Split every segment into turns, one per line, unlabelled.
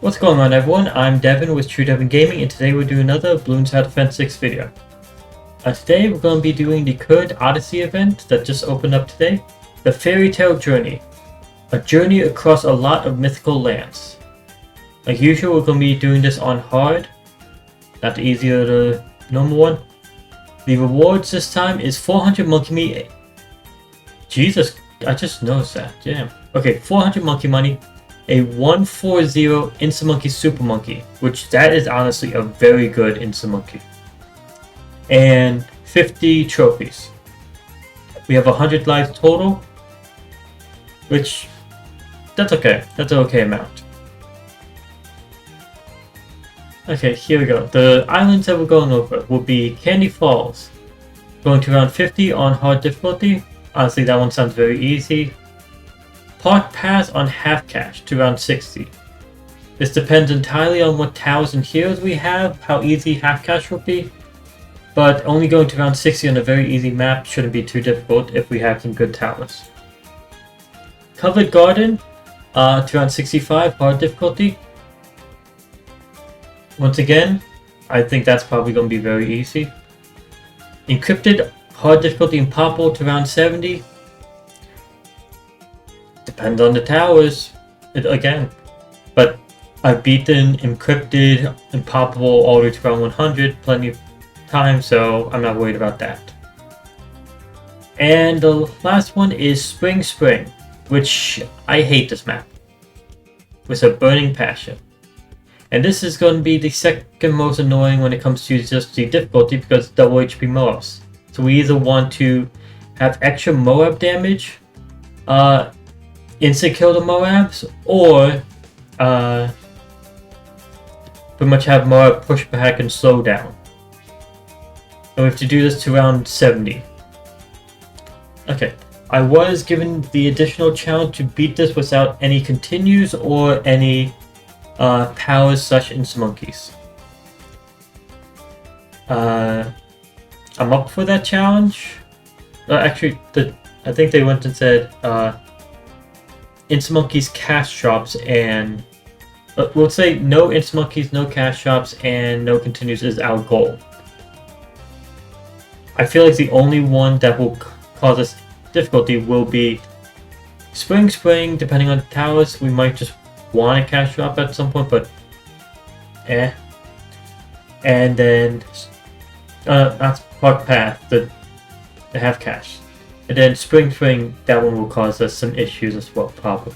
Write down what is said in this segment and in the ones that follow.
What's going on, everyone? I'm Devin with TrueDevinGaming, and today we're doing another Bloons How to Defend 6 video. Today we're going to be doing the current Odyssey event that just opened up today, the Fairytale Journey, a journey across a lot of mythical lands. Like usual, we're going to be doing this on hard, not the easy or the normal one. The rewards this time is 400 monkey meat. Jesus, I just noticed that. Damn. Okay, 400 monkey money. A 140 Instant Monkey Super Monkey, which that is honestly a very good Instant Monkey. And 50 trophies. We have 100 lives total, which, that's okay. That's an okay amount. Okay, here we go. The islands that we're going over will be Candy Falls, going to around 50 on hard difficulty. Honestly, that one sounds very easy. Park Pass on half cash to around 60. This depends entirely on what towers and heroes we have, how easy half cash will be. But only going to around 60 on a very easy map shouldn't be too difficult if we have some good towers. Covered Garden to around 65 hard difficulty. Once again, I think that's probably going to be very easy. Encrypted hard difficulty and Popple to around 70. Depends on the towers, again. But I've beaten Encrypted and Popple all the way to around 100 plenty of times, so I'm not worried about that. And the last one is Spring Spring, which I hate this map with a burning passion. And this is going to be the second most annoying when it comes to just the difficulty because it's double HP Moabs. So we either want to have extra Moab damage, instant kill the Moabs, or pretty much have Moab push back and slow down. And we have to do this to around 70. Okay, I was given the additional challenge to beat this without any continues or any powers such instant monkeys. I'm up for that challenge. Actually, I think they went and said Instant Monkeys cash shops and we'll say no Instant Monkeys, no cash shops, and no continues is our goal. I feel like the only one that will cause us difficulty will be Spring Spring. Depending on the towers, we might just want a cash shop at some point, but and then that's Park Path, the half cash. And then Spring Spring, that one will cause us some issues as well, probably.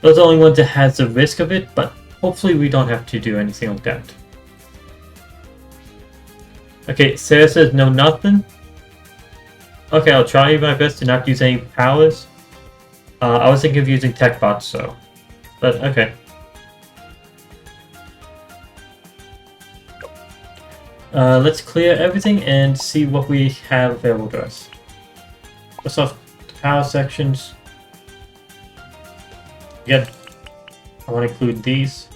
Those are the only ones that has the risk of it, but hopefully we don't have to do anything like that. Okay, Sarah says no nothing. Okay, I'll try my best to not use any powers. I was thinking of using tech bots, so. But, okay. Let's clear everything and see what we have available to us. First off, the power sections. Again, I want to include these.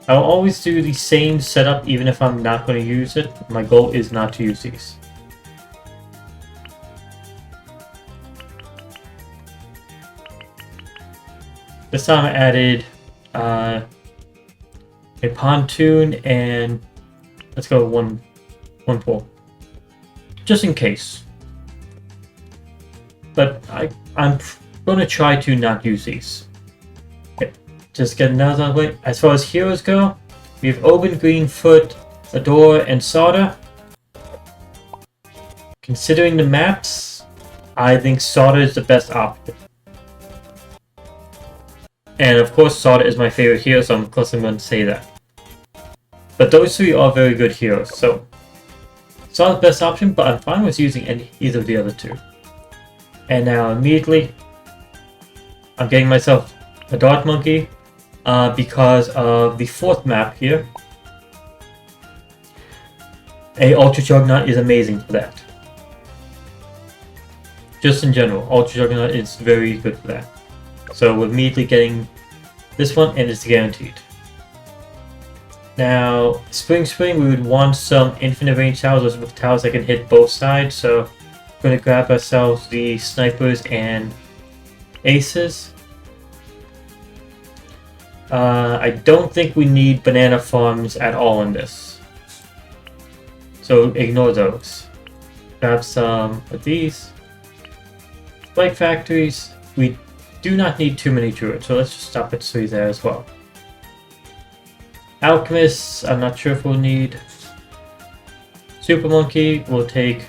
I'll always do the same setup even if I'm not going to use it. My goal is not to use these. This time I added a pontoon and let's go one pole. Just in case. But I'm going to try to not use these. Okay, just get another out of the way. As far as heroes go, we have Oben, Greenfoot, Adora, and Sauter. Considering the maps, I think Sauter is the best option. And of course, Sauter is my favorite hero, so of course I'm going to say that. But those three are very good heroes, so Sauter's the best option, but I'm fine with using either of the other two. And now immediately, I'm getting myself a Dark Monkey because of the fourth map here. A Ultra-Juggernaut is amazing for that. Just in general, Ultra-Juggernaut is very good for that. So we're immediately getting this one, and it's guaranteed. Now, Spring Spring, we would want some infinite range towers with towers that can hit both sides, so we're going to grab ourselves the snipers and aces. I don't think we need banana farms at all in this. So ignore those. Grab some of these. Spike factories. We do not need too many druids, so let's just stop at 3 there as well. Alchemists, I'm not sure if we'll need. Super Monkey, we'll take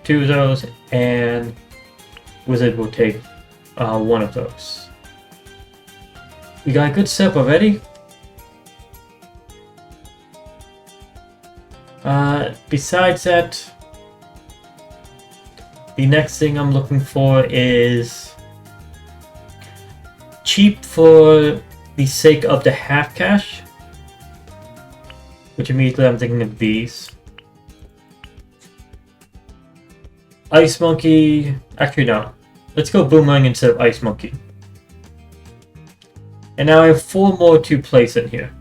2 of those, and Wizard will take 1 of those. We got a good setup already. Besides that, the next thing I'm looking for is cheap for the sake of the half cash, which immediately I'm thinking of these. Ice Monkey, actually no, let's go Boomerang instead of Ice Monkey. And now I have 4 more to place in here.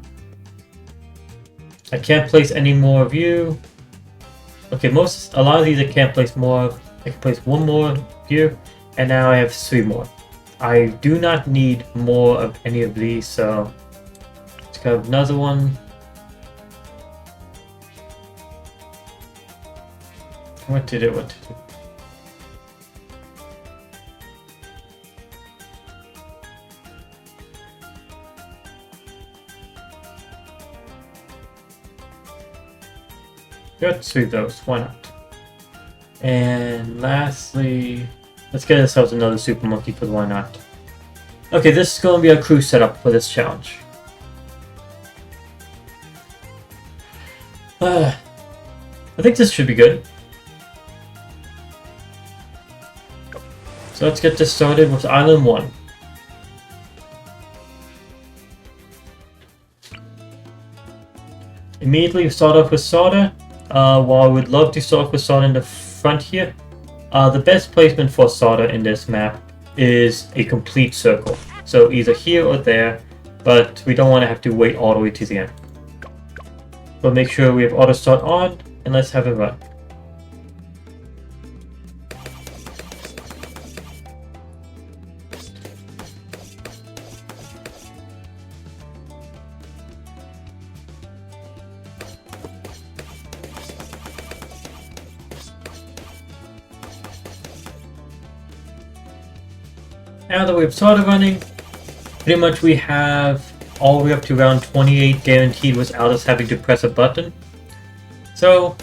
I can't place any more of you. Okay, a lot of these I can't place more of. I can place 1 more here, and now I have 3 more. I do not need more of any of these, so let's grab another one. What to do? Let's do those, why not? And lastly, let's get ourselves another Super Monkey, because why not? Okay, this is going to be a crew setup for this challenge. I think this should be good. So let's get this started with Island 1. Immediately we start off with Soda. While I would love to start off with Soda in the front here, the best placement for Soda in this map is a complete circle. So either here or there, but we don't want to have to wait all the way to the end. But make sure we have auto start on, and let's have it run. Now that we've started running, pretty much we have all the way up to round 28 guaranteed without us having to press a button. So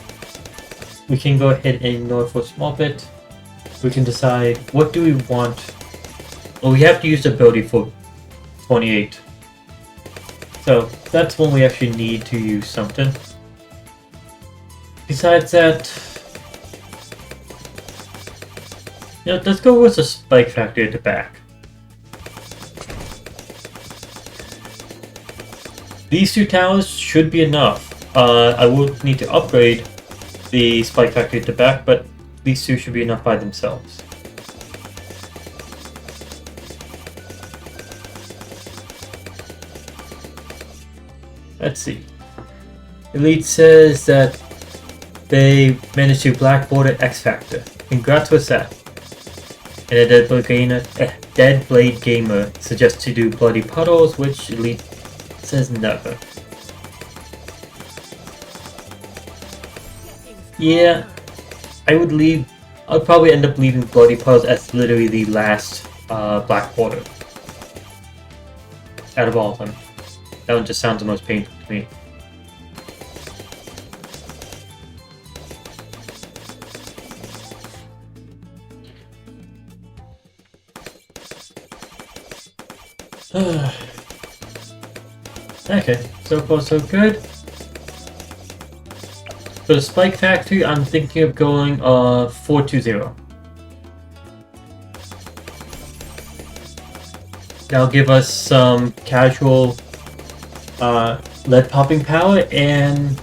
we can go ahead and ignore for a small bit. We can decide what do we want. Well, we have to use the ability for 28. So that's when we actually need to use something. Besides that, let's go with a spike factory at the back. These 2 towers should be enough. I will need to upgrade the spike factory at the back, but these 2 should be enough by themselves. Let's see. Elite says that they managed to blackboard at X Factor. Congrats with that. And a Dead Blade Gamer suggests to do Bloody Puddles, which Elite says never. Yeah, I'd probably end up leaving Bloody Puddles as literally the last black border out of all of them. That one just sounds the most painful to me. Okay, so far so good. For the Spike Factory, I'm thinking of going 4-2-0. That'll give us some casual lead popping power, and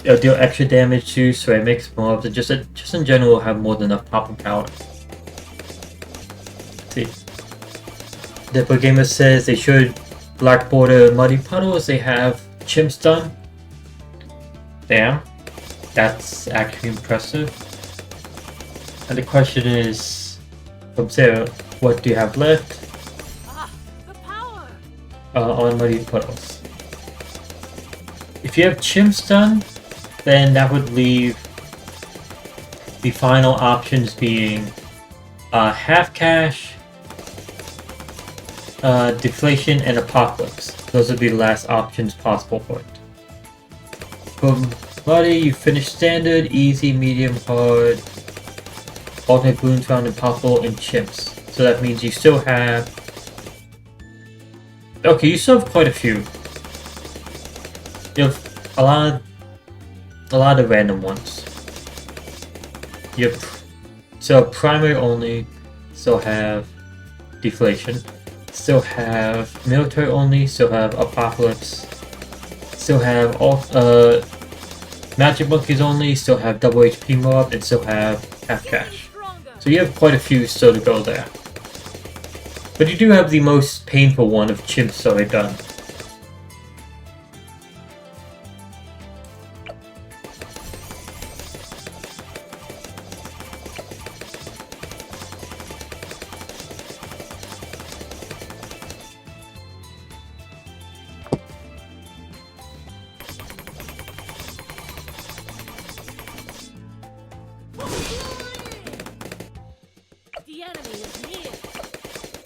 it'll deal extra damage to ceramics, mobs, and just in general have more than enough popping power. Let's see. The Gamer says they should black border muddy puddles. They have chimps done. Damn, that's actually impressive. And the question is, from Sarah, what do you have left?
The power.
on Muddy Puddles. If you have chimps done, then that would leave the final options being half cash, deflation, and apocalypse. Those would be the last options possible for it. For Muddy, you finish standard, easy, medium, hard, alternate balloons found impossible, and chimps. So that means you still have... Okay, you still have quite a few. You have a lot of random ones. You have still primary only, still have deflation, still have military only, still have apocalypse, still have all magic monkeys only, still have double HP mob, and still have half cash. So you have quite a few still to go there. But you do have the most painful one of chimps already done.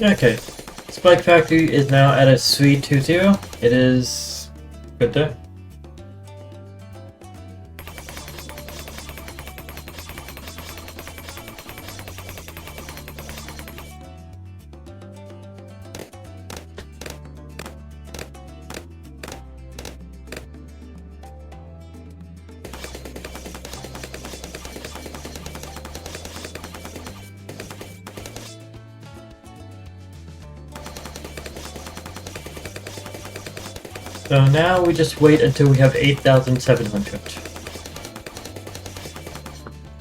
Okay, Spike Factory is now at a 320. It is good there. So now we just wait until we have 8,700.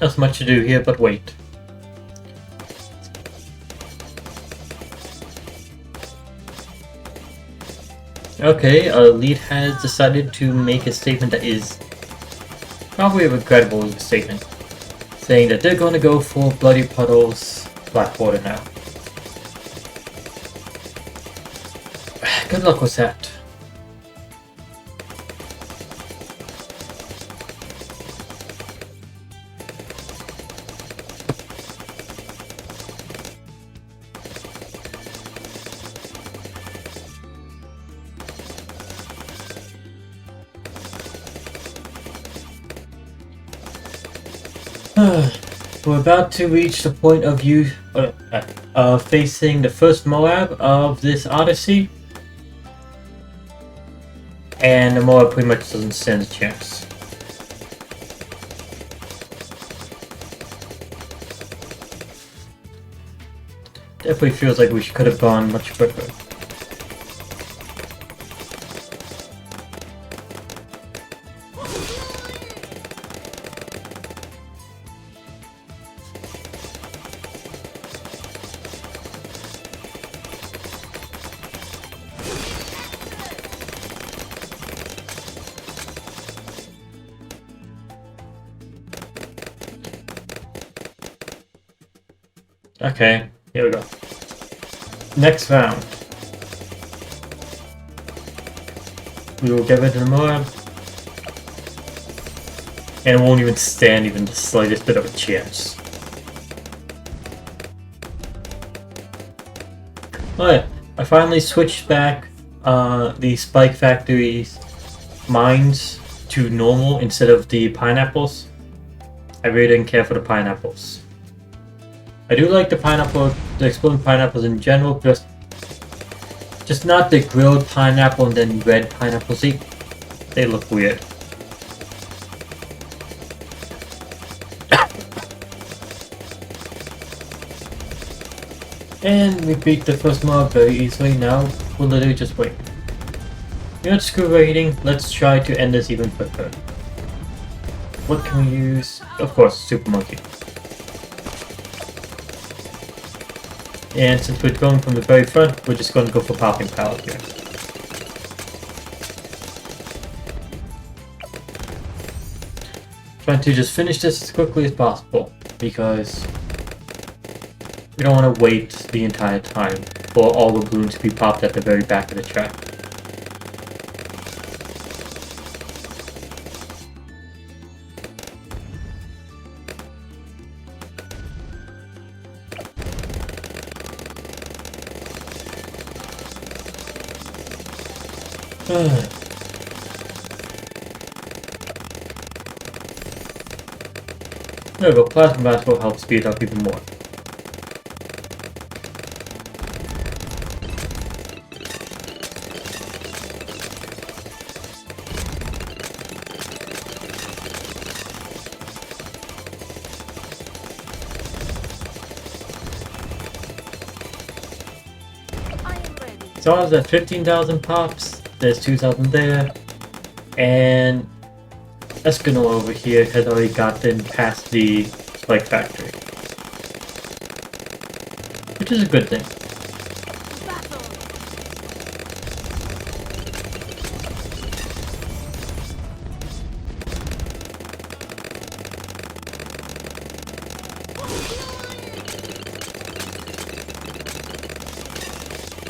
Not much to do here, but wait. Okay, Lead has decided to make a statement that is probably a regrettable statement, saying that they're going to go for Bloody Puddles Blackwater now. Good luck with that. We're about to reach the point of facing the first Moab of this Odyssey, and the Moab pretty much doesn't stand a chance. Definitely feels like we could have gone much quicker. Okay, here we go. Next round. We will get rid of the Moab. And it won't even stand even the slightest bit of a chance. Alright, I finally switched back the Spike Factory's mines to normal instead of the pineapples. I really didn't care for the pineapples. I do like the exploding pineapples in general, just not the grilled pineapple and then red pineapple. See, they look weird. And we beat the first mob very easily. Now we'll literally just wait. You know, screw waiting. Let's try to end this even quicker. What can we use? Of course, Super Monkey. And since we're going from the very front, we're just going to go for Popping Pallet here. Trying to just finish this as quickly as possible, because we don't want to wait the entire time for all the balloons to be popped at the very back of the track. There we go, plasma blast will help speed up even more. So I was at 15,000 pops, there's 2,000 there, and Eskimo over here has already gotten past the Spike Factory, which is a good thing.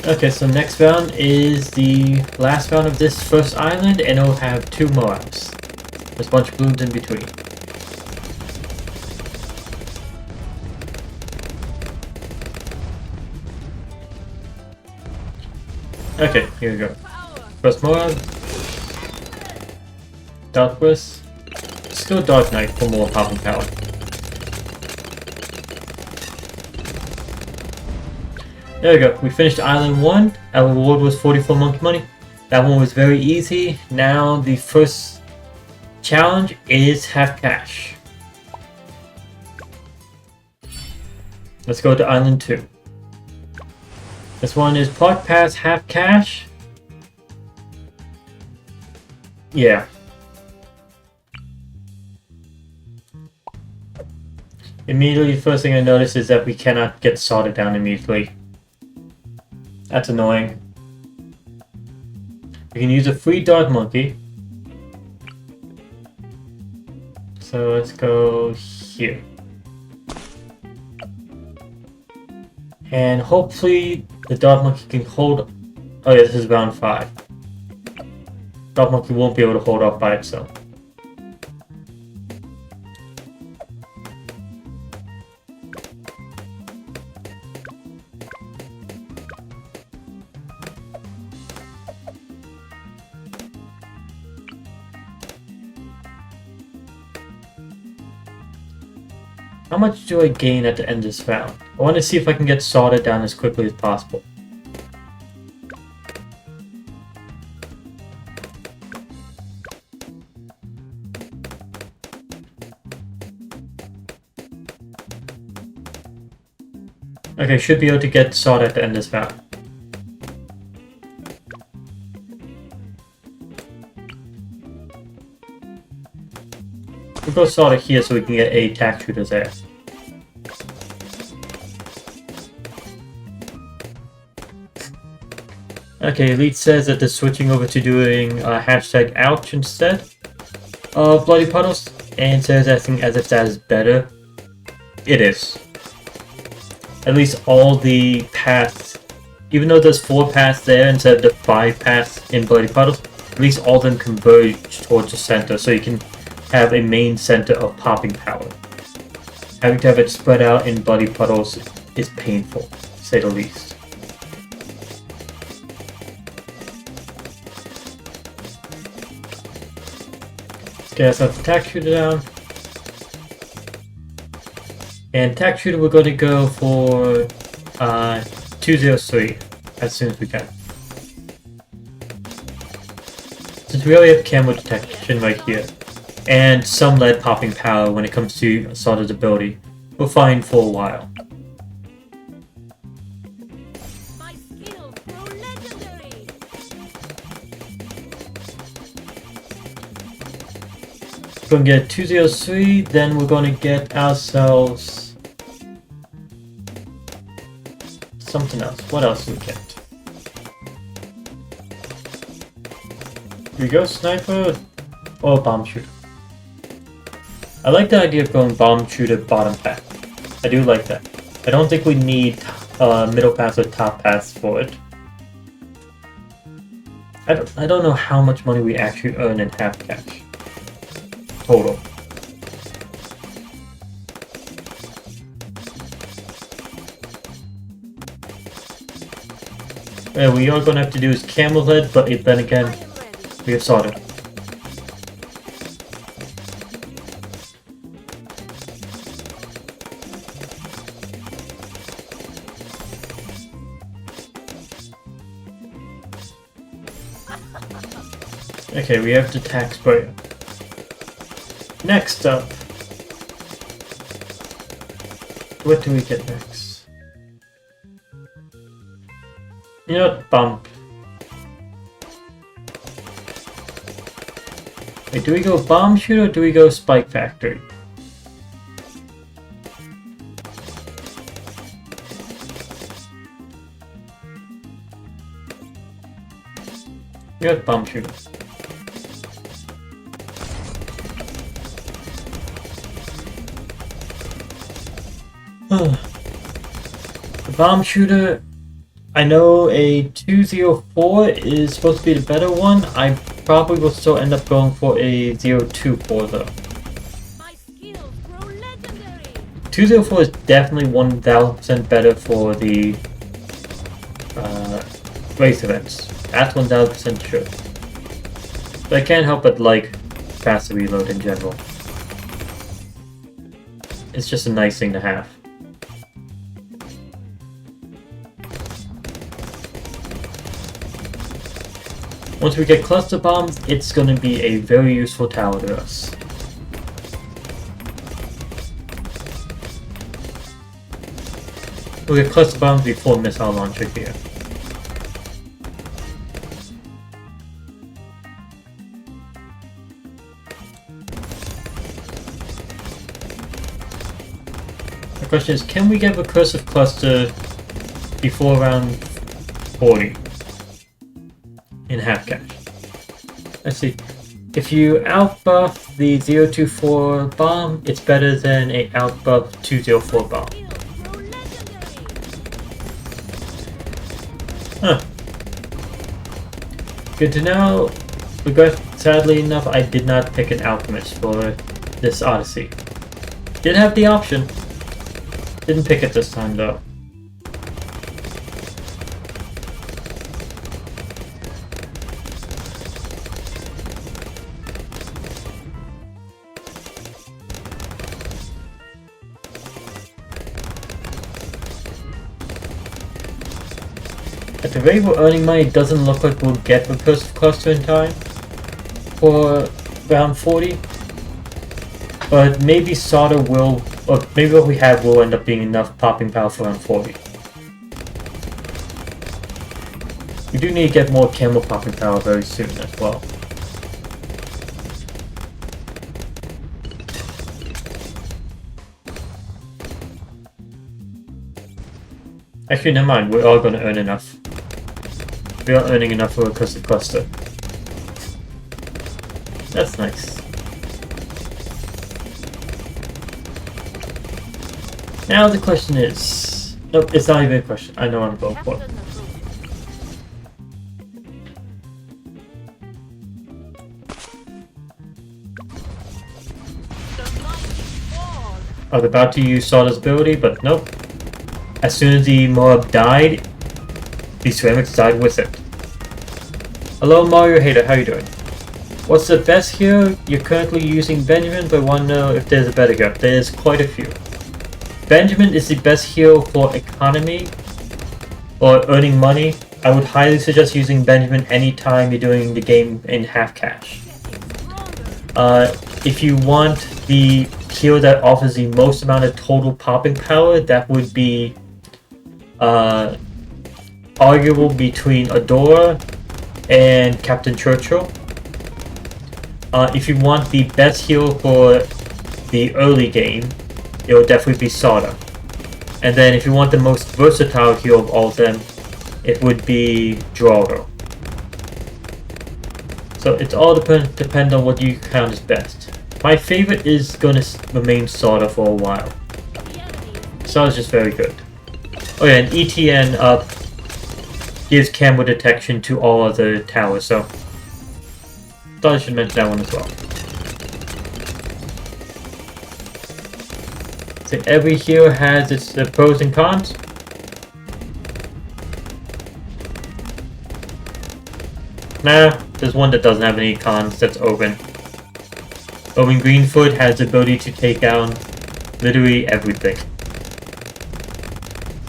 Okay, so next round is the last round of this first island, and it'll have 2 Moabs. There's a bunch of balloons in between. Okay, here we go. First Moab. Dark Burst. Still Dark Knight for more popping power. There we go, we finished Island 1. Our reward was 44 monkey money. That one was very easy. Now the first challenge is half cash. Let's go to Island 2. This one is Park Pass half cash. Yeah. Immediately, the first thing I notice is that we cannot get sorted down immediately. That's annoying. We can use a free dog monkey. So let's go here. And hopefully the dog monkey can hold... Oh yeah, this is round 5. Dog monkey won't be able to hold off by itself. How much do I gain at the end of this round? I want to see if I can get sorted down as quickly as possible. Okay, should be able to get sorted at the end of this round. We'll go sort it here so we can get a tack shooter's ass. Okay, Elite says that they're switching over to doing hashtag ouch instead of Bloody Puddles, and says acting as if that is better. It is. At least all the paths, even though there's 4 paths there instead of the 5 paths in Bloody Puddles, at least all of them converge towards the center, so you can have a main center of popping power. Having to have it spread out in Bloody Puddles is painful, to say the least. Let's get ourselves a tack shooter down. And tack shooter we're going to go for 203 as soon as we can. Since we already have camo detection right here, and some lead popping power when it comes to Assault's ability, we're fine for a while.
My skills grow legendary.
We're going to get 203, then we're going to get ourselves something else. What else do we get? Here we go, sniper or bomb shooter. I like the idea of going bomb shooter bottom path. I do like that. I don't think we need middle pass or top pass for it. I don't know how much money we actually earn in half cash total. What we are going to have to do is camel head, but then again, We have solder. Okay, we have the tax sprayer. Next up, what do we get next? You know what? Bump. Wait, do we go bomb shoot or do we go spike factory? You got bomb shooter. The bomb shooter, I know a 204 is supposed to be the better one. I probably will still end up going for a 024 though.
My skills grow legendary.
204 is definitely 1000% better for the race events. That's 1000% sure. But I can't help but like faster reload in general. It's just a nice thing to have. Once we get cluster bombs, it's going to be a very useful tower to us. We'll get cluster bombs before missile launcher here. The question is, can we get recursive cluster before round 40? In half cash. Let's see. If you outbuff the 024 bomb, it's better than a outbuff 204 bomb. Huh. Good to know. Sadly enough, I did not pick an alchemist for this Odyssey. Did have the option. Didn't pick it this time though. At the rate we're earning money, it doesn't look like we'll get recursive cluster in time for round 40. But maybe solder will, or maybe what we have will end up being enough popping power for round 40. We do need to get more camel popping power very soon as well. Actually, never mind, we are going to earn enough. We are earning enough for a recursive cluster. That's nice. Now the question is... Nope, it's not even a question. I know what I'm going for. I was about to use Solder's ability, but nope. As soon as the mob died, the ceramics died with it. Hello Mario Hater, how you doing? What's the best hero? You're currently using Benjamin, but I want to know if there's a better hero. There's quite a few. Benjamin is the best hero for economy or earning money. I would highly suggest using Benjamin anytime you're doing the game in half cash. If you want the hero that offers the most amount of total popping power, that would be arguable between Adora and Captain Churchill. If you want the best hero for the early game, it will definitely be Solder. And then if you want the most versatile hero of all of them, it would be Geraldo. So it's all depend on what you count as best. My favorite is going to remain Solder for a while. Solder's just very good. Oh yeah, and ETN gives camera detection to all other towers, so thought I should mention that one as well. So every hero has its pros and cons. Nah, there's one that doesn't have any cons that's open. Open Greenfoot has the ability to take down literally everything.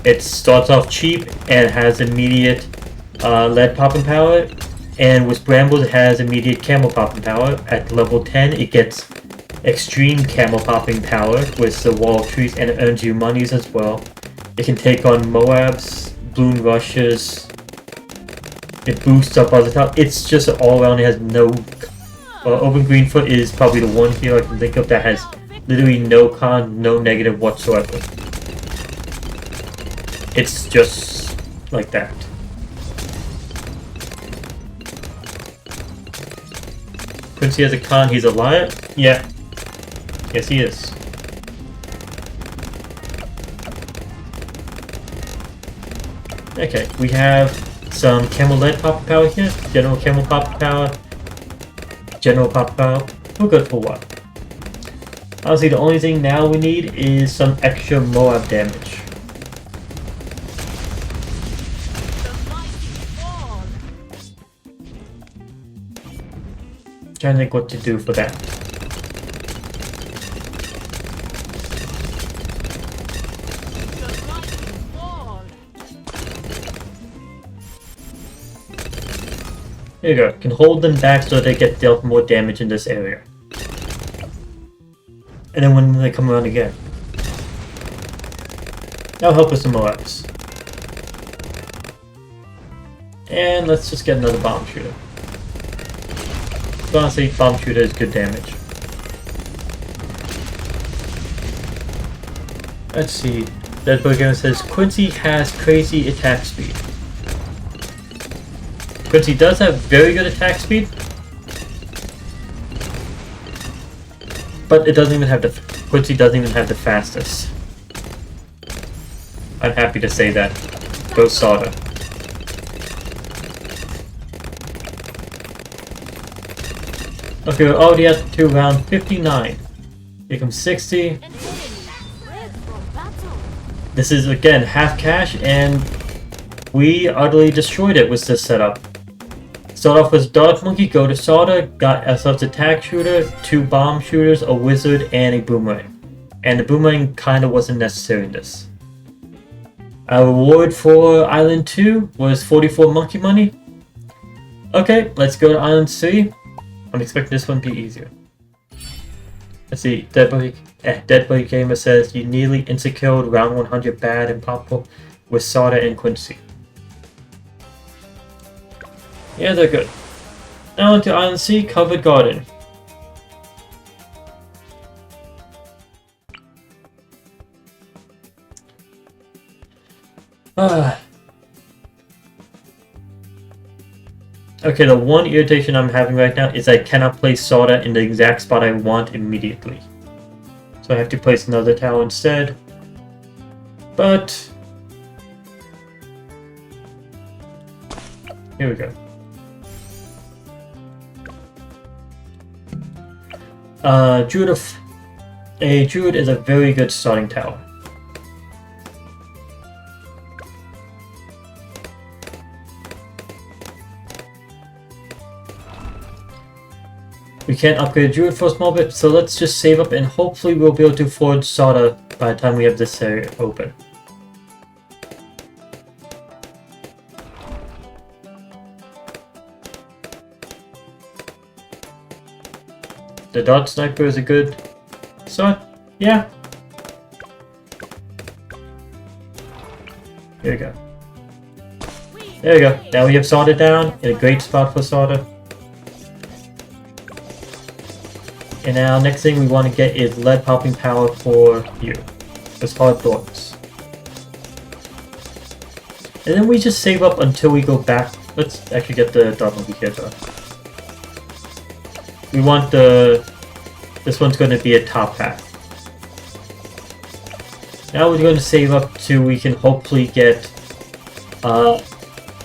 It starts off cheap and has immediate lead popping power, and with Brambles it has immediate camel popping power. At level 10 it gets extreme camel popping power with the wall of trees, and it earns you monies as well. It can take on Moabs, Bloom Rushes, it boosts up other top. It's just all around, it has no... Open Greenfoot is probably the one here I can think of that has literally no con, no negative whatsoever. It's just like that. Quincy has a con, he's a liar? Yeah. Yes, he is. Okay, we have some Camel Lead Pop Power here, General Camel Pop Power, General Pop Power. We're good for a while. Honestly, the only thing now we need is some extra Moab damage. Trying to think what to do for that. There you go. Can hold them back so they get dealt more damage in this area. And then when they come around again, that'll help with some Moabs. And let's just get another bomb shooter. But honestly, bomb shooter is good damage. Let's see. That Gamer says Quincy has crazy attack speed. Quincy does have very good attack speed, but it doesn't even have the... Quincy doesn't even have the fastest. I'm happy to say that. Go Sauter. Okay, we're already at to round 59. Here comes 60. This is again half cash, and we utterly destroyed it with this setup. Start off with Dark Monkey, go to Sauter, got ourselves attack shooter, 2 bomb shooters, a wizard, and a boomerang. And the boomerang kinda wasn't necessary in this. Our reward for Island 2 was 44 monkey money. Okay, let's go to Island 3. I'm expecting this one to be easier. Let's see, Deadboy Gamer says you nearly insecure round 100 bad and powerful with Sauter and Quincy. Yeah, they're good. Now into Island C, Covered Garden. Okay, the one irritation I'm having right now is I cannot place Sauter in the exact spot I want immediately. So I have to place another tower instead. But... here we go. Druid is a very good starting tower. We can't upgrade Druid for a small bit, so let's just save up and hopefully we'll be able to afford Sauter by the time we have this area open. The Dart Sniper is a good start. Yeah. Here we go. There we go. Now we have Sauter down in a great spot for Sauter. And now next thing we want to get is lead popping power for you. As hard thorns. And then we just save up until we go back. Let's actually get the dot over here though. We want the... this one's going to be a top path. Now we're going to save up to we can hopefully get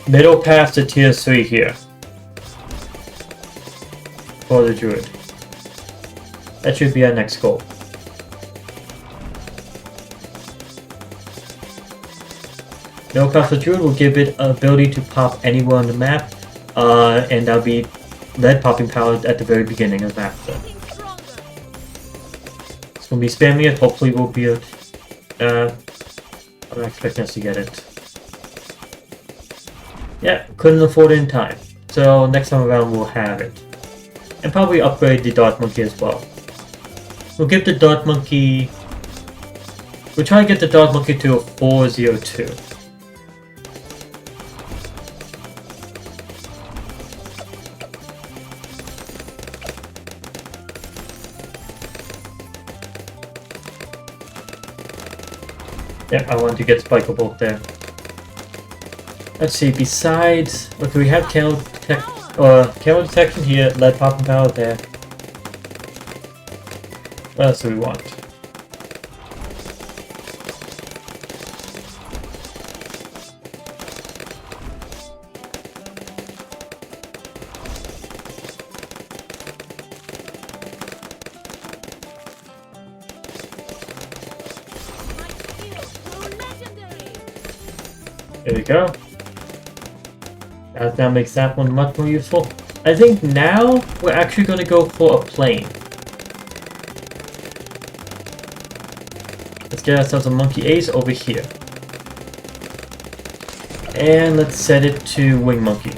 middle path to tier 3 here. For the Druid. That should be our next goal. Middle path to Druid will give it an ability to pop anywhere on the map. and that'll be lead popping power at the very beginning of the map. So.
Getting stronger.
It's gonna be spamming it. Hopefully, we'll be able to, I'm not expecting us to get it. Yeah, couldn't afford it in time. So next time around, we'll have it, and probably upgrade the Dart Monkey as well. We'll give the Dart Monkey. We'll try to get the Dart Monkey to a 402. Yeah, I want to get Spikeable there. Let's see, besides... Okay, we have camera detection here, lead popping power there. What else do we want? There we go. That now makes that one much more useful. I think now we're actually going to go for a plane. Let's get ourselves a Monkey Ace over here. And let's set it to Wing Monkey.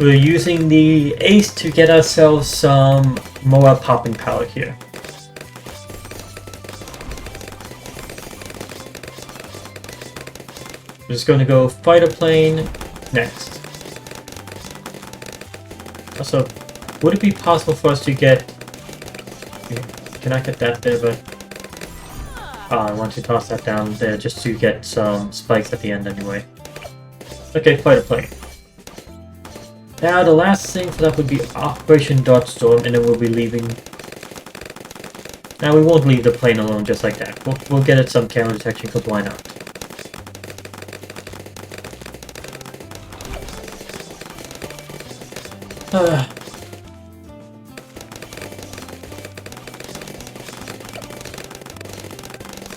We're using the Ace to get ourselves some more popping power here. We're just going to go Fighter Plane next. Also, would it be possible for us to get... Can I get that there, but... I want to toss that down there just to get some spikes at the end anyway. Okay, Fighter Plane. Now the last thing for that would be Operation Dart Storm, and then we'll be leaving... Now we won't leave the plane alone just like that. We'll get it some camera detection, because why not?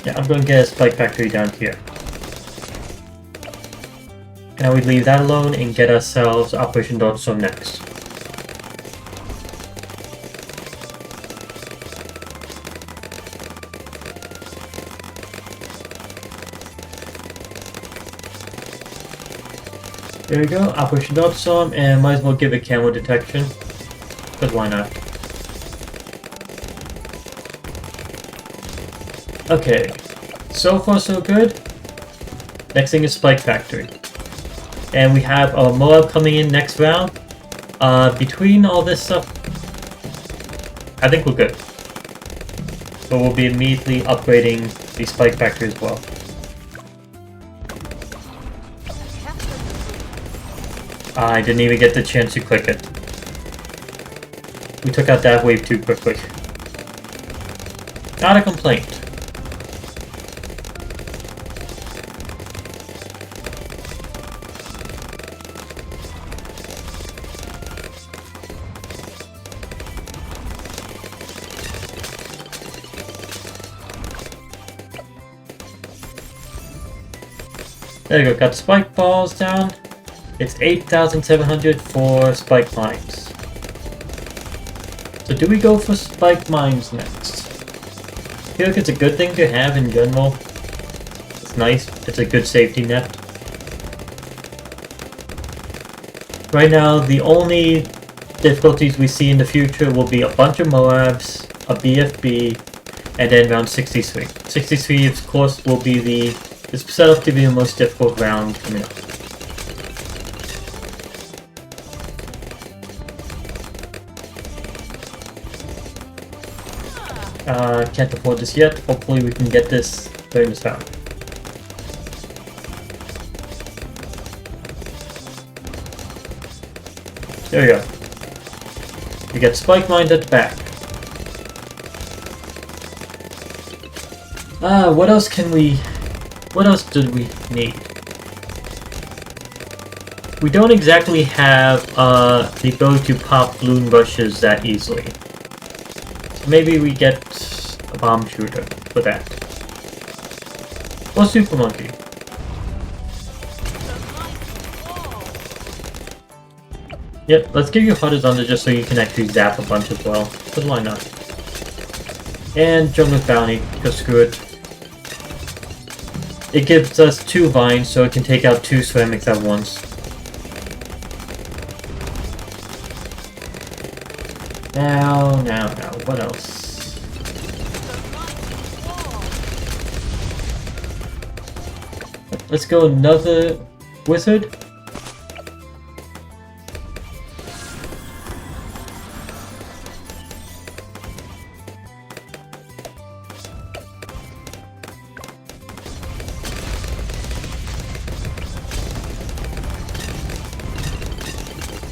Yeah, I'm going to get a spike factory down here. Now we leave that alone and get ourselves Operation Dart Storm next. There we go, Operation Dart Storm, and might as well give it camo detection, because why not? Okay, so far so good. Next thing is Spike Factory. And we have a Moab coming in next round. Between all this stuff, I think we're good. But we'll be immediately upgrading the Spike Factory as well. I didn't even get the chance to click it. We took out that wave too quickly. Not a complaint. There you go, got spike balls down. It's 8,700 for spike mines. So do we go for spike mines next? I feel like it's a good thing to have in general. It's nice, it's a good safety net. Right now, the only difficulties we see in the future will be a bunch of Moabs, a BFB, and then round 63. 63, of course, will be it's set up to be the most difficult round coming up. Can't afford this yet. Hopefully we can get this during this round. There we go. We get spike mines at the back. What else did we need? We don't exactly have the ability to pop balloon rushes that easily. So maybe we get a bomb shooter for that. Or Super Monkey. Yep, let's give you Horizontal just so you can actually zap a bunch as well. But why not? And Jungler's Bounty, because screw it. It gives us 2 vines, so it can take out 2 ceramics at once. Now, what else? Let's go another wizard.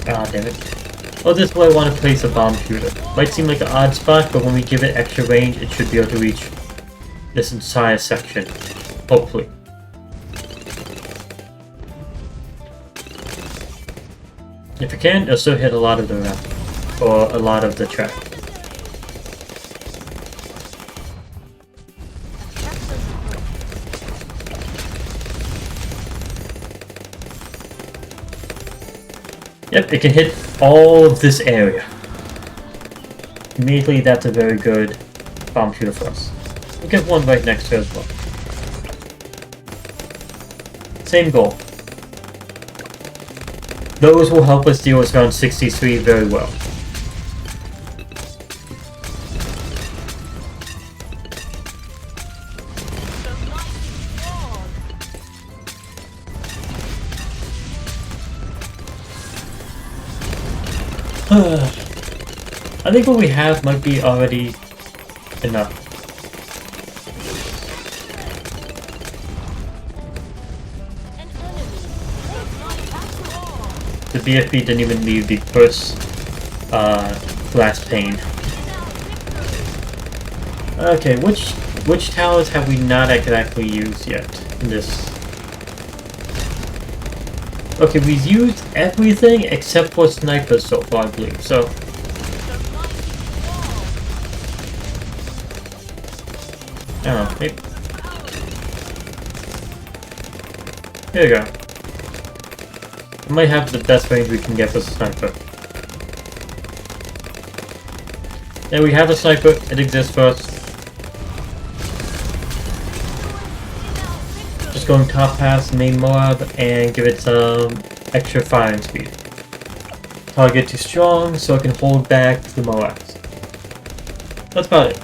Ah, damn it. Oh, this is where I want to place a bomb shooter. Might seem like an odd spot, but when we give it extra range, it should be able to reach this entire section. Hopefully. If it can, it'll still hit a lot of the ramp, or a lot of the track. Yep, it can hit all of this area. Immediately, that's a very good bomb shooter for us. We'll get one right next to it as well. Same goal. Those will help us deal with round 63 very well. I think what we have might be already enough. The BFB didn't even leave the first blast pane. Okay, which towers have we not exactly used yet in this? Okay, we've used everything except for snipers so far, I believe. So I don't know, maybe. Here we go. We might have the best range we can get for the sniper. There we have the sniper, it exists for us. Just going top pass main mob and give it some extra firing speed. Target too strong so it can hold back the Moabs. That's about it.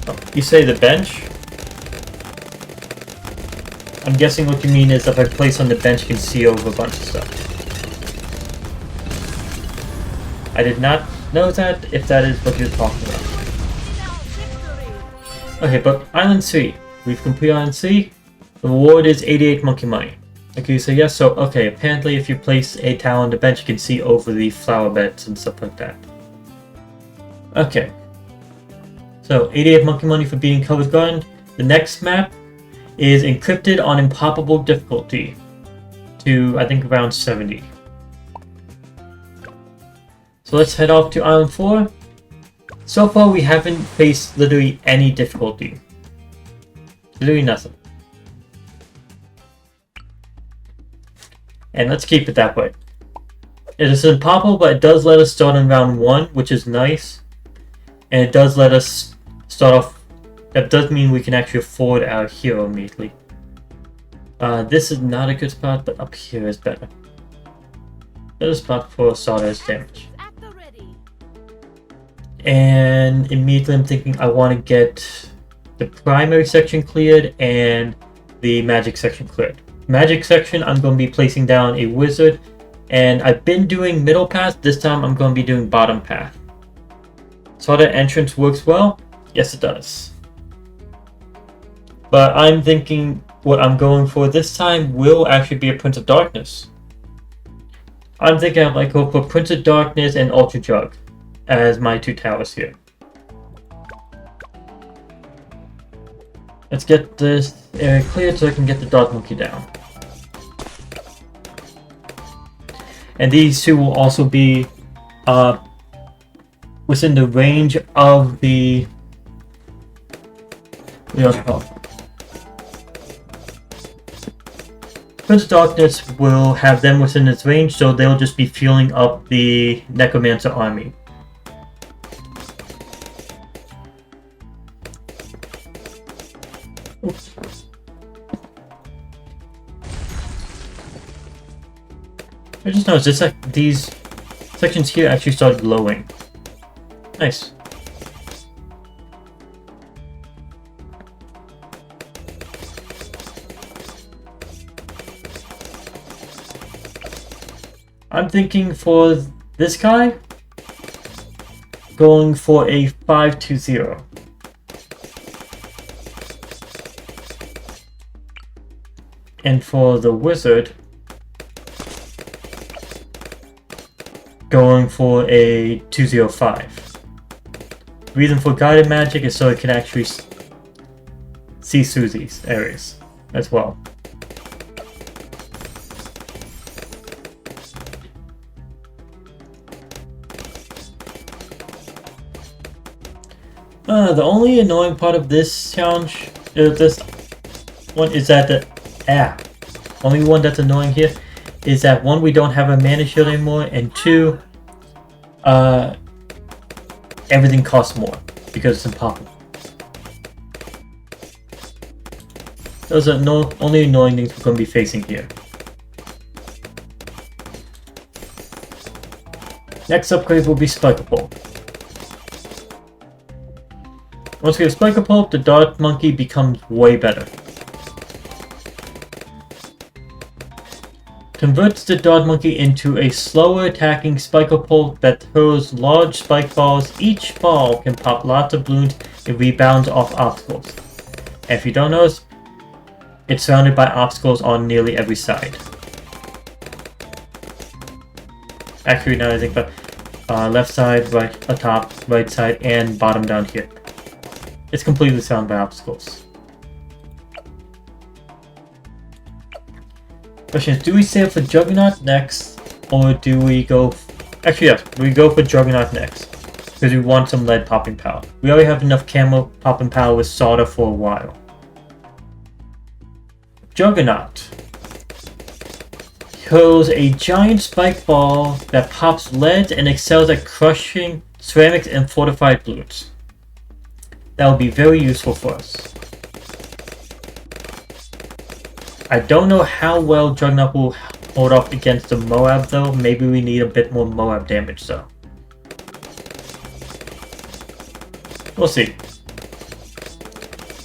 Oh, you say the bench? I'm guessing what you mean is if I place on the bench, you can see over a bunch of stuff. I did not know that, if that is what you're talking about. Okay, but Island C. We've completed Island C. The reward is 88 monkey money. Okay, so yes, so okay, apparently if you place a tower on the bench, you can see over the flower beds and stuff like that. Okay. So, 88 monkey money for beating Cover's Garden. The next map is encrypted on impossible difficulty to, I think, around 70. So let's head off to Island 4. So far we haven't faced literally any difficulty. Literally nothing. And let's keep it that way. It is impossible, but it does let us start on round 1, which is nice. And it does let us start off. That does mean we can actually afford our hero immediately. This is not a good spot, but up here is better. Better spot for Sawdust damage. And immediately I'm thinking I want to get the primary section cleared and the magic section cleared. Magic section, I'm going to be placing down a wizard, and I've been doing middle path. This time I'm going to be doing bottom path. So that entrance works well? Yes, it does. But I'm thinking what I'm going for this time will actually be a Prince of Darkness. I'm thinking I might go for Prince of Darkness and Ultra-Jug as my 2 towers here. Let's get this area cleared so I can get the Dog Monkey down. And these 2 will also be within the range of the Prince of Darkness will have them within its range, so they'll just be fueling up the Necromancer army. Oops. I just noticed this, these sections here actually start glowing. Nice. I'm thinking for this guy, going for a 5-2-0. And for the wizard, going for a 2-0-5. Reason for guided magic is so it can actually see through these areas as well. The only annoying part of this challenge, this one, is that only one that's annoying here is that one, we don't have a mana shield anymore, and two, everything costs more because it's impossible. Those are only annoying things we're going to be facing here. Next upgrade will be Spiker Pulp. Once we have Spiker Pulp, the Dart Monkey becomes way better. Converts the Dart Monkey into a slower attacking Spiker Pulp that throws large spike balls. Each ball can pop lots of balloons and rebounds off obstacles. And if you don't notice, it's surrounded by obstacles on nearly every side. Actually, now I think about left side, right atop, right side, and bottom down here. It's completely surrounded by obstacles. Question is, do we save for Juggernaut next, or do we go... Actually, yes, we go for Juggernaut next, because we want some lead popping power. We already have enough camo popping power with solder for a while. Juggernaut throws a giant spike ball that pops lead and excels at crushing ceramics and fortified balloons. That will be very useful for us. I don't know how well Juggernaut will hold off against the Moab though. Maybe we need a bit more Moab damage though. We'll see.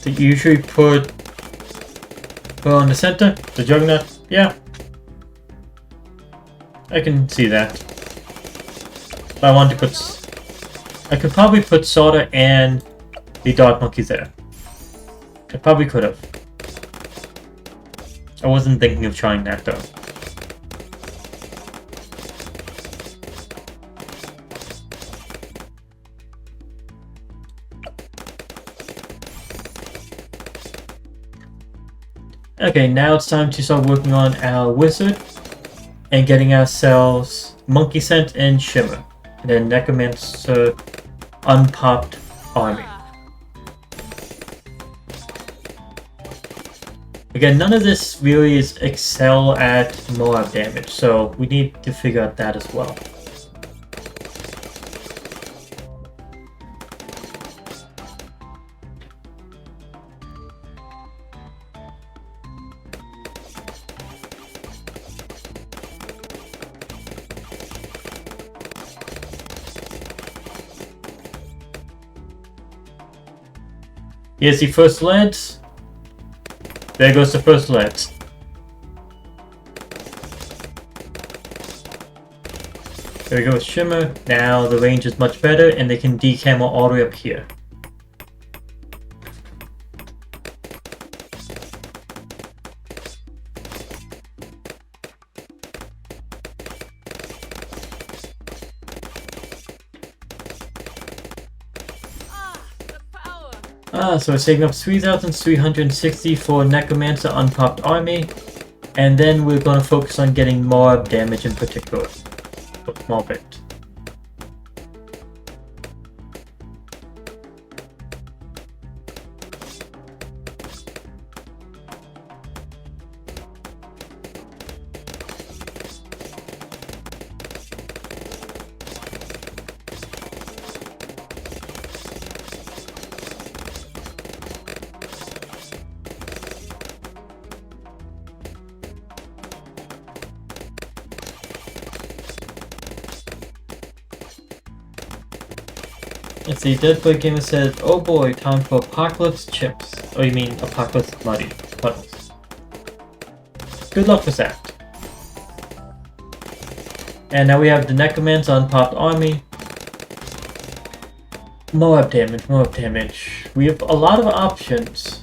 They usually put her on the center, the Juggernaut. Yeah. I can see that. But I want to put... I could probably put Solder and the Dart Monkey there. I probably could have. I wasn't thinking of trying that though. Okay, now it's time to start working on our wizard and getting ourselves Monkey Scent and Shimmer, and then Necromancer unpopped army. Again, none of this really is excel at Moab damage, so we need to figure out that as well. Here's the first lead. There goes the first lead. There we go with Shimmer. Now the range is much better and they can decamo all the way up here. So we're saving up 3,360 for Necromancer unpopped army, and then we're going to focus on getting Moab damage in particular. A small bit. Let's see, Deadboy Gamer says, oh boy, time for Apocalypse Chips. Oh, you mean Apocalypse Muddy Puddles. Good luck with that. And now we have the Necromans on Popped Army. Moab damage, Moab damage. We have a lot of options.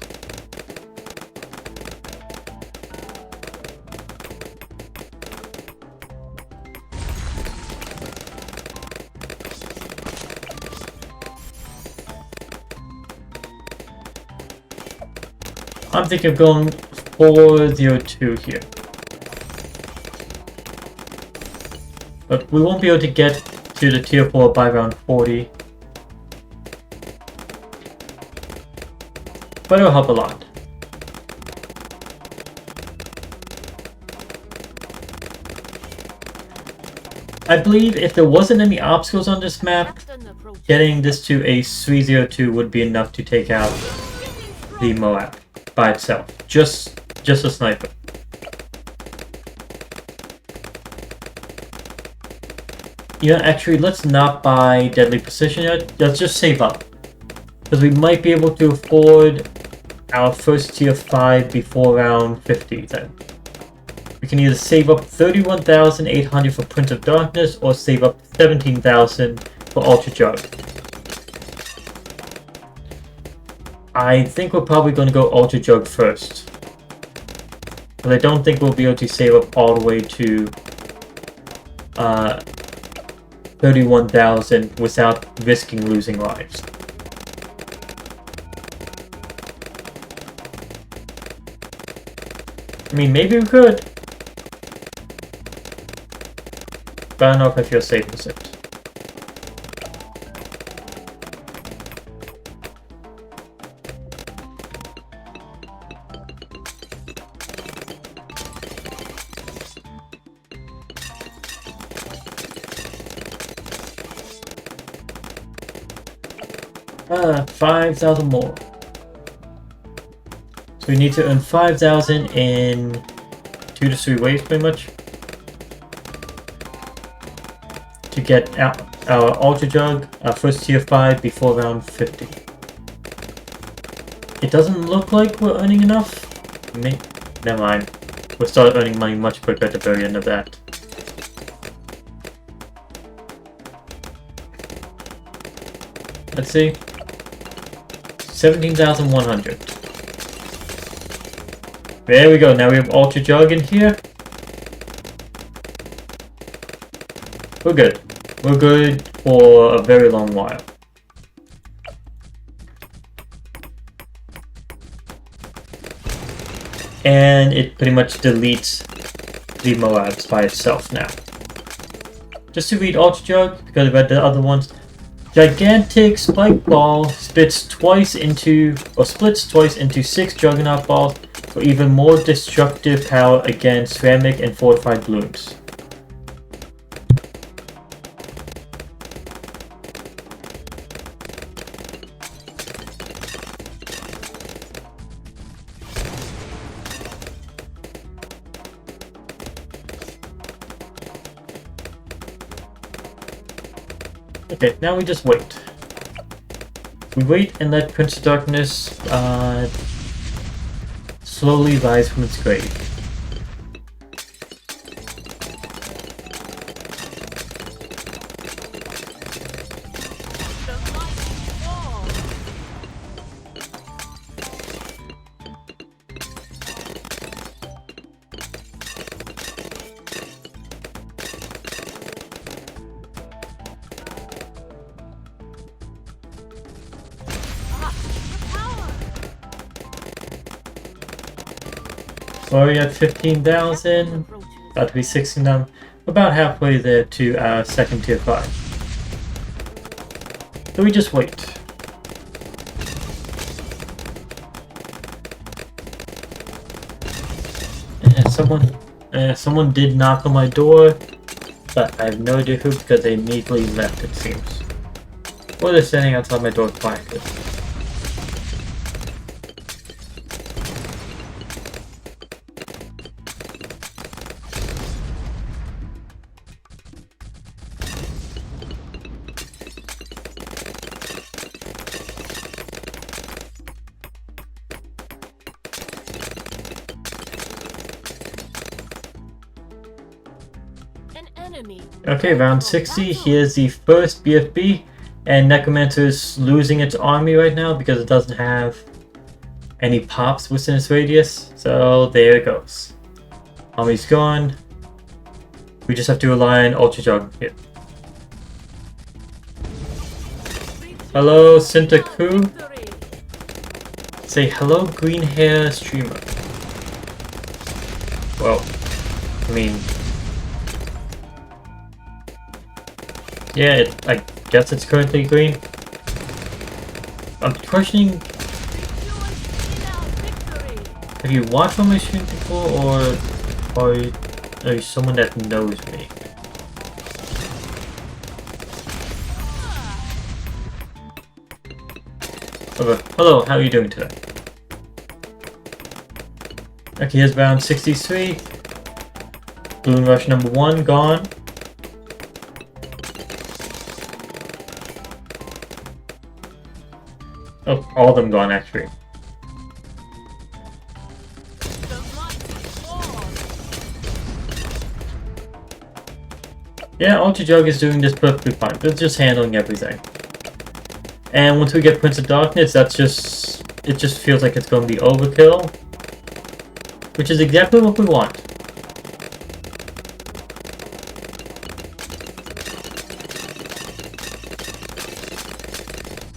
I'm thinking of going 402 here. But we won't be able to get to the tier 4 by round 40. But it'll help a lot. I believe if there wasn't any obstacles on this map, getting this to a 302 would be enough to take out the Moab by itself. Just a sniper. You know, actually, let's not buy Deadly Precision yet. Let's just save up. Because we might be able to afford our first tier 5 before round 50 then. We can either save up 31,800 for Prince of Darkness or save up 17,000 for Ultra-Jug. I think we're probably going to go Ultra-Jug first. But I don't think we'll be able to save up all the way to 31,000 without risking losing lives. I mean, maybe we could. But I don't know if I feel safe with it. Ah, 5,000 more. So we need to earn 5,000 in 2 to 3 waves, pretty much, to get our Ultra Jug, our first tier 5 before round 50. It doesn't look like we're earning enough. Never mind. We'll start earning money much quicker at the very end of that. Let's see. 17,100. There we go, now we have Ultra Jug in here. We're good. We're good for a very long while. And it pretty much deletes the Moabs by itself now. Just to read Ultra Jug, because I read the other ones. Gigantic spike ball splits twice into 6 Juggernaut balls for even more destructive power against ceramic and fortified balloons. Okay, now we just wait. We wait and let Prince of Darkness slowly rise from its grave. We're at 15,000, about to be 16,000, about halfway there to our second tier 5. So we just wait. And someone did knock on my door, but I have no idea who because they immediately left, it seems. Or they're standing outside my door quietly.
Enemy.
Okay, round 60. Here's the first BFB. And Necromancer is losing its army right now because it doesn't have any pops within its radius. So there it goes. Army's gone. We just have to rely on Ultra-Juggernaut here. Hello, Sintaku. Say hello, green hair streamer. Well, I mean, yeah, I guess it's currently green. I'm questioning, have you watched on my stream before, or are you someone that knows me? Okay. Hello, how are you doing today? Okay, here's round 63. Balloon Rush number 1 gone. Oh, all of them gone actually. Yeah, Ultra-Jug is doing this perfectly fine. It's just handling everything. And once we get Prince of Darkness, it just feels like it's going to be overkill. Which is exactly what we want.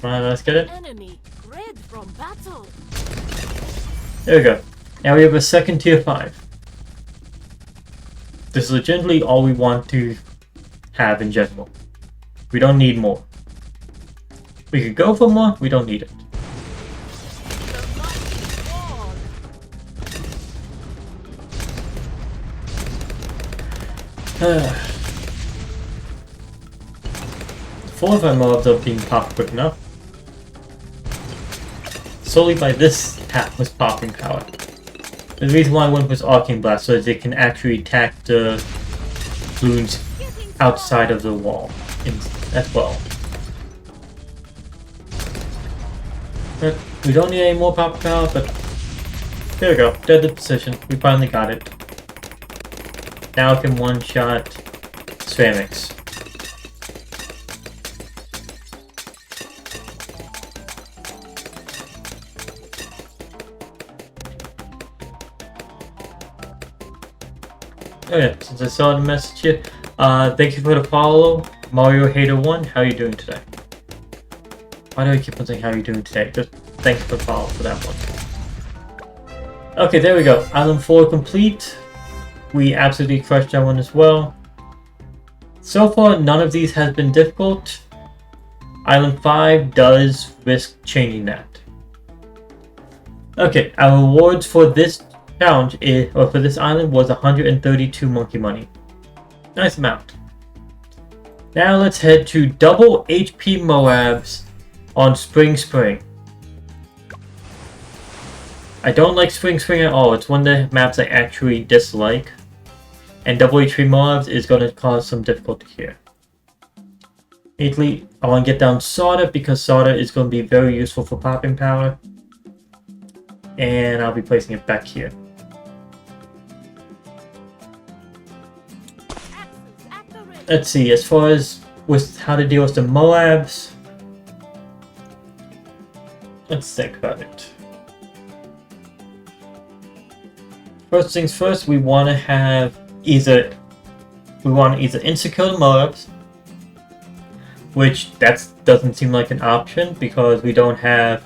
Alright, let's get it.
Enemy red from battle.
There we go. Now we have a second tier 5. This is legitimately all we want to have in general. We don't need more. We could go for more, we don't need it. Four of our mobs are being popped quick enough. Solely by this Atlas popping power. The reason why I went with Arcane Blast so that they can actually attack the balloons outside of the wall as well. But we don't need any more pop power, but there we go. Deadly position. We finally got it. Now I can one-shot ceramics. Oh yeah, since I saw the message here, thank you for the follow, Mario Hater 1. How are you doing today? Why do I keep on saying how are you doing today? Just thanks for the follow for that one. Okay, there we go. Island 4 complete. We absolutely crushed that one as well. So far, none of these has been difficult. Island 5 does risk changing that. Okay, our rewards for this challenge or for this island was 132 monkey money. Nice amount. Now let's head to double HP Moabs on Spring. I don't like Spring at all. It's one of the maps I actually dislike. And double HP Moabs is going to cause some difficulty here. Immediately, I want to get down Soda because Soda is going to be very useful for popping power. And I'll be placing it back here. Let's see, as far as with how to deal with the Moabs, let's think about it. First things first, we want to either insta-kill the Moabs, which that doesn't seem like an option because we don't have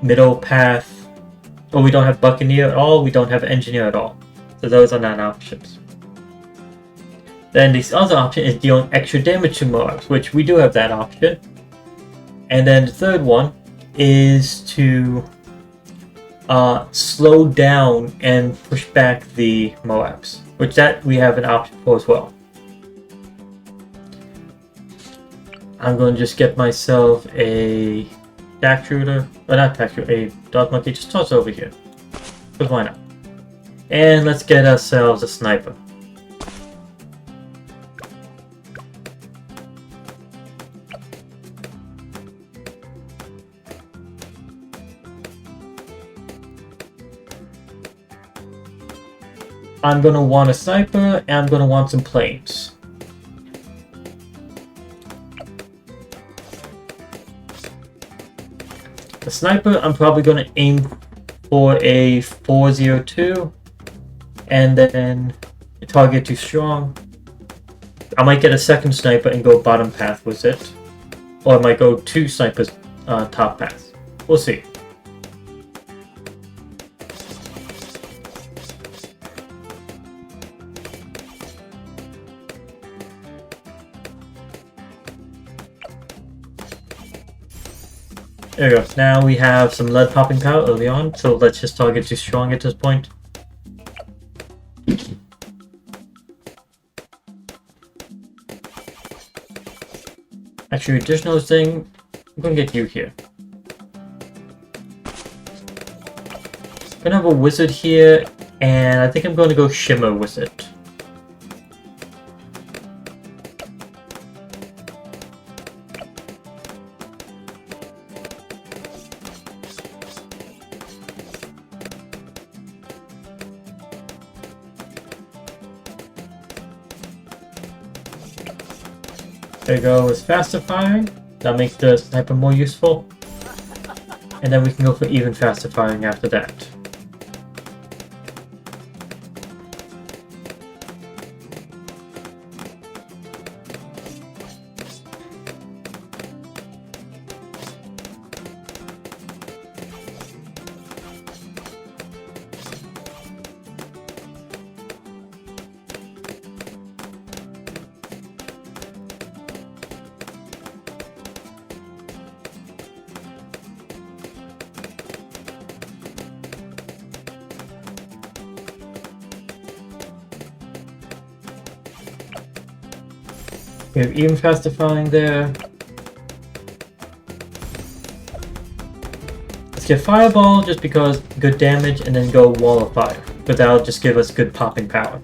middle path, or we don't have Buccaneer at all, we don't have Engineer at all. So those are not options. Then this other option is dealing extra damage to Moabs, which we do have that option. And then the third one is to slow down and push back the Moabs, which that we have an option for as well. I'm going to just get myself a tack shooter, or not tack shooter, a dog monkey, just toss over here. Because why not? And let's get ourselves a sniper. I'm gonna want a sniper, and I'm gonna want some planes. The sniper, I'm probably gonna aim for a 402, and then target too strong. I might get a second sniper and go bottom path with it, or I might go 2 snipers top path. We'll see. There we go. Now we have some lead popping power early on, so let's just target too strong at this point. Actually, additional thing, I'm gonna get you here. I'm gonna have a wizard here, and I think I'm gonna go shimmer wizard. There we go, with faster firing. That'll make the sniper more useful. And then we can go for even faster firing after that. We have even faster firing there. Let's get Fireball just because good damage, and then go Wall of Fire, but that'll just give us good popping power.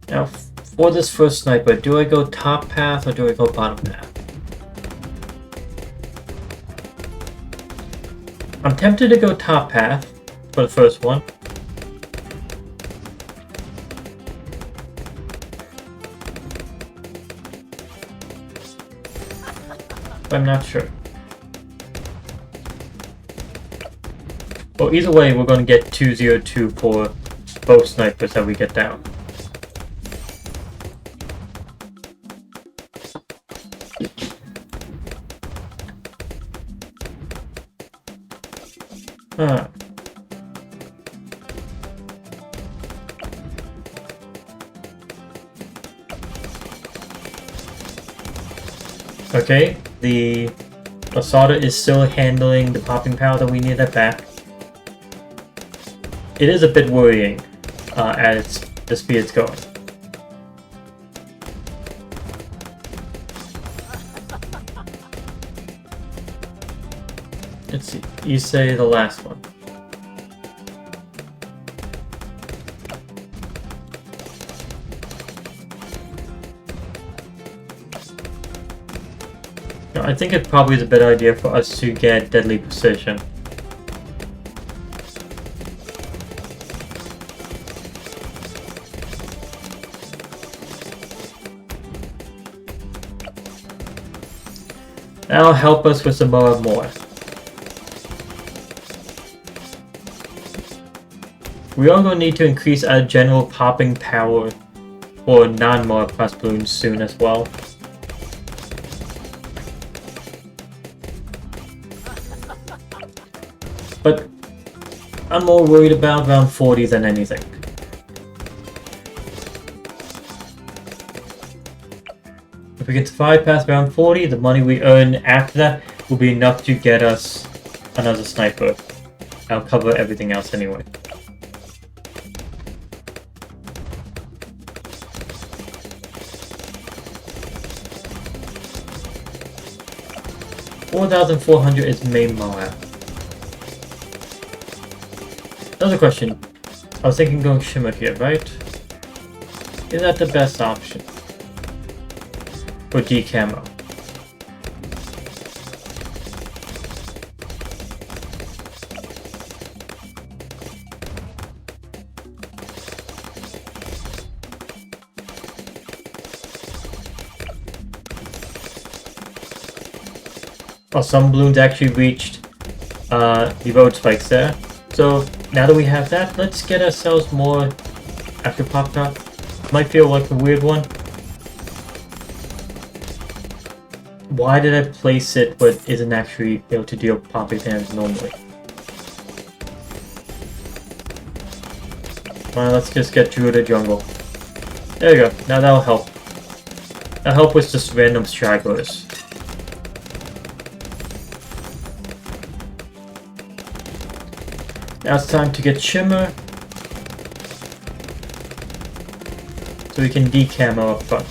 Now, for this first sniper, do I go top path or do I go bottom path? I'm tempted to go top path for the first one. But I'm not sure. Well, either way, we're going to get 202 for both snipers that we get down. Huh. Okay, the Asada is still handling the popping power that we need that back. It is a bit worrying at the speed it's going. Let's see, you say the last one. No, I think it probably is a better idea for us to get Deadly Precision. That'll help us with some more. We are going to need to increase our general popping power for non-Moa plus balloons soon as well. But I'm more worried about round 40 than anything. If we can survive past round 40, the money we earn after that will be enough to get us another sniper. I'll cover everything else anyway. $4,400 is main morale. Another question. I was thinking going Shimmer here, right? Is that the best option? or decamo. Oh, some balloons actually reached the road spikes there. So now that we have that, let's get ourselves more after pop top. Might feel like a weird one. Why did I place it but isn't actually able to deal popping damage normally? Well, let's just get through the jungle. There we go. Now that'll help. That'll help with just random stragglers. Now it's time to get Shimmer, so we can decamo up front.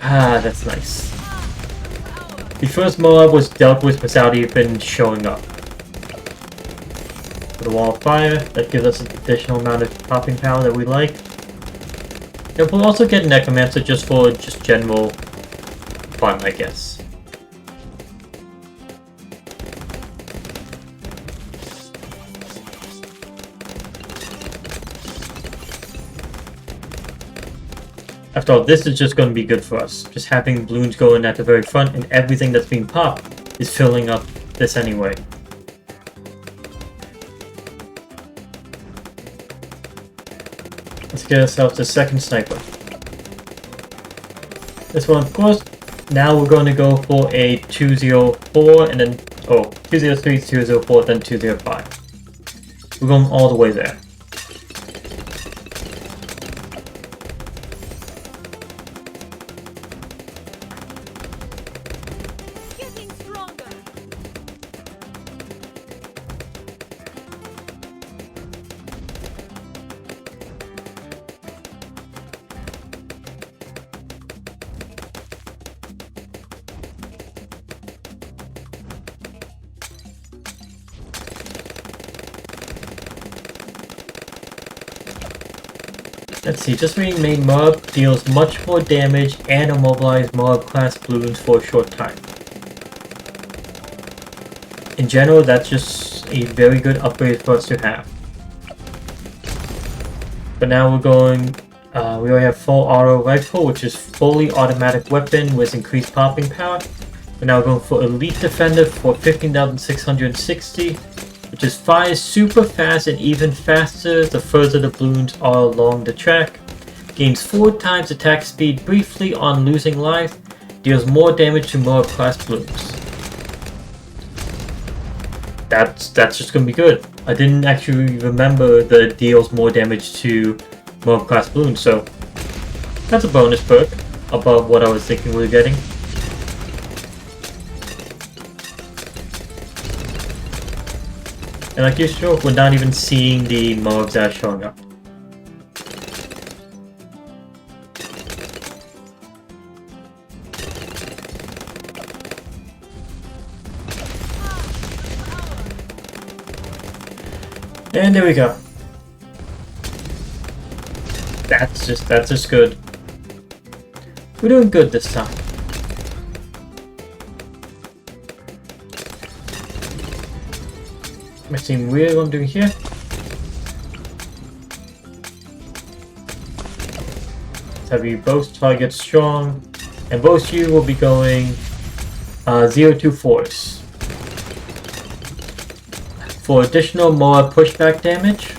Ah, that's nice. The first mob was dealt with without even showing up. The wall of fire, that gives us an additional amount of popping power that we like. And we'll also get Necromancer just for general fun, I guess. After all, this is just going to be good for us. Just having balloons going at the very front and everything that's being popped is filling up this anyway. Let's get ourselves a second sniper. This one, of course, now we're going to go for a 204 and then, 203, 204, then 205. We're going all the way there. Let's see, just being made mob deals much more damage and immobilized mob class balloons for a short time. In general, that's just a very good upgrade for us to have. But now we're going, we already have full auto rifle, which is fully automatic weapon with increased popping power. We're now going for Elite Defender for 15,660. Which is fires super fast and even faster the further the balloons are along the track. Gains 4 times attack speed briefly on losing life. Deals more damage to mob class balloons. That's just gonna be good. I didn't actually remember the deals more damage to mob class balloons, so that's a bonus perk above what I was thinking we were getting. And like usual, we're not even seeing the mobs that are showing up. And there we go. That's just good. We're doing good this time. Let's see what I'm doing here. Let's have you both target strong, and both you will be going 024s for additional more pushback damage.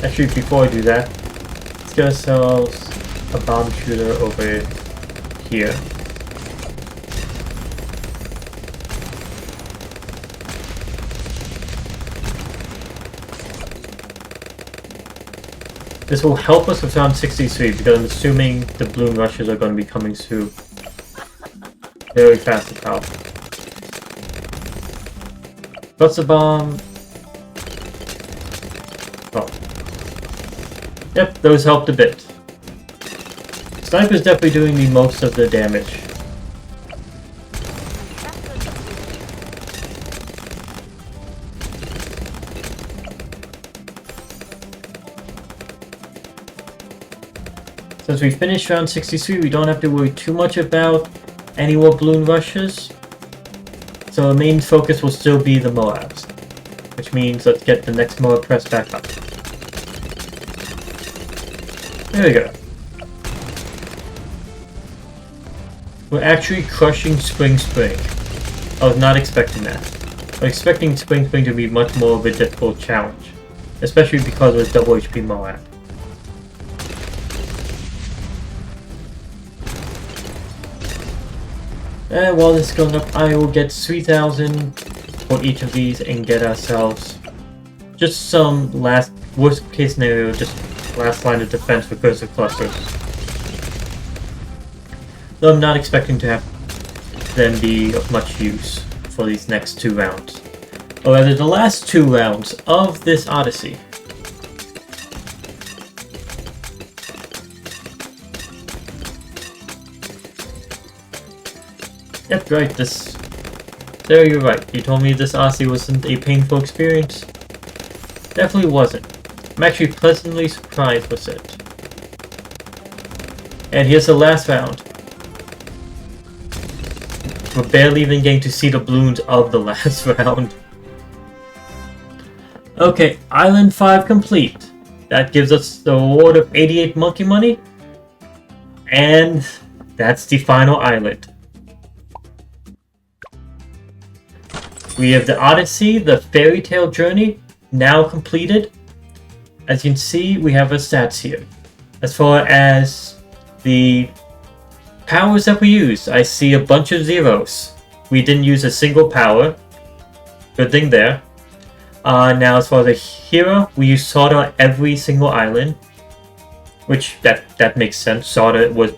Actually, before I do that, let's get ourselves a bomb shooter over here. This will help us with round 63 because I'm assuming the balloon rushes are going to be coming through very fast and powerful. Cluster bomb. Oh. Yep, those helped a bit. Sniper's definitely doing the most of the damage. Since we finished round 63, we don't have to worry too much about any more balloon rushes. So the main focus will still be the Moabs. Which means let's get the next Moab press back up. There we go. We're actually crushing Spring. I was not expecting that. I was expecting Spring to be much more of a difficult challenge. Especially because it was double HP Moab. And while this is going up, I will get 3,000 for each of these and get ourselves just some worst case scenario, just last line of defense for Curse of Clusters. Though I'm not expecting to have them be of much use for these next 2 rounds. Or rather, the last 2 rounds of this Odyssey. Yep, right, there you're right. You told me this Odyssey wasn't a painful experience. Definitely wasn't. I'm actually pleasantly surprised with it. And here's the last round. We're barely even getting to see the balloons of the last round. Okay, Island 5 complete. That gives us the reward of 88 monkey money. And that's the final island. We have the Odyssey, the Fairytale journey, now completed. As you can see, we have our stats here. As far as the powers that we use, I see a bunch of zeros. We didn't use a single power. Good thing there. Now as far as a hero, we used Sword on every single island. Which, that makes sense. Sword was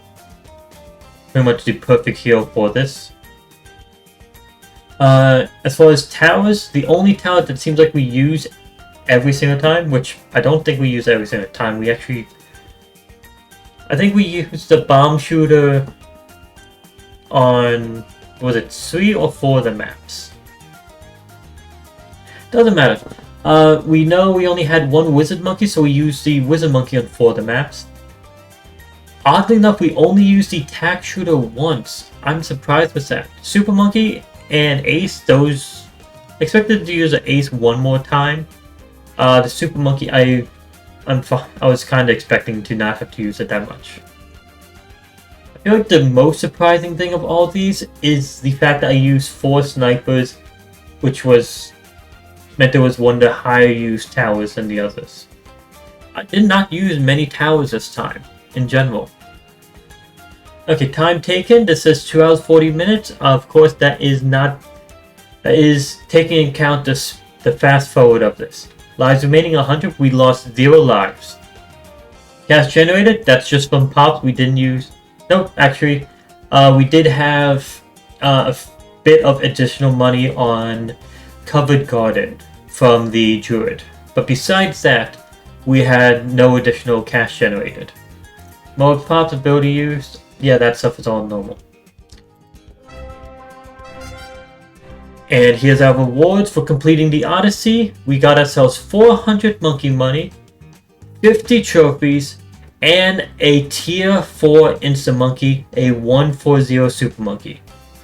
pretty much the perfect hero for this. As far as towers, the only tower that seems like we use every single time, which I don't think we use every single time, I think we used the bomb shooter on, was it 3 or 4 of the maps? Doesn't matter. We know we only had 1 wizard monkey, so we used the wizard monkey on 4 of the maps. Oddly enough, we only used the tack shooter once. I'm surprised with that. Super monkey and Ace, those expected to use an Ace 1 more time. The Super Monkey, I was kind of expecting to not have to use it that much. I feel like the most surprising thing of all these is the fact that I used 4 snipers, which meant there was one of the higher used towers than the others. I did not use many towers this time, in general. Okay, time taken. This says 2 hours 40 minutes. Of course, that is taking into account the fast forward of this. Lives remaining 100. We lost 0 lives. Cash generated. That's just from pops. We didn't use. Nope. Actually, we did have a bit of additional money on Covered Garden from the Druid, but besides that, we had no additional cash generated. Mode pops ability used. Yeah, that stuff is all normal. And here's our rewards for completing the Odyssey. We got ourselves 400 monkey money, 50 trophies, and a tier 4 insta monkey, a 140 super monkey.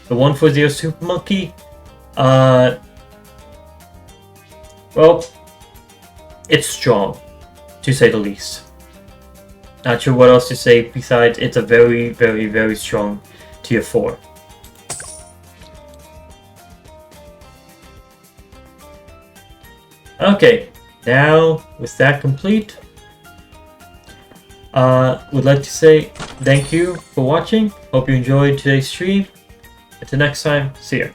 The 140 super monkey, well, it's strong, to say the least. Not sure what else to say besides it's a very, very, very strong tier 4. Okay, now with that complete, would like to say thank you for watching. Hope you enjoyed today's stream. Until next time, see ya.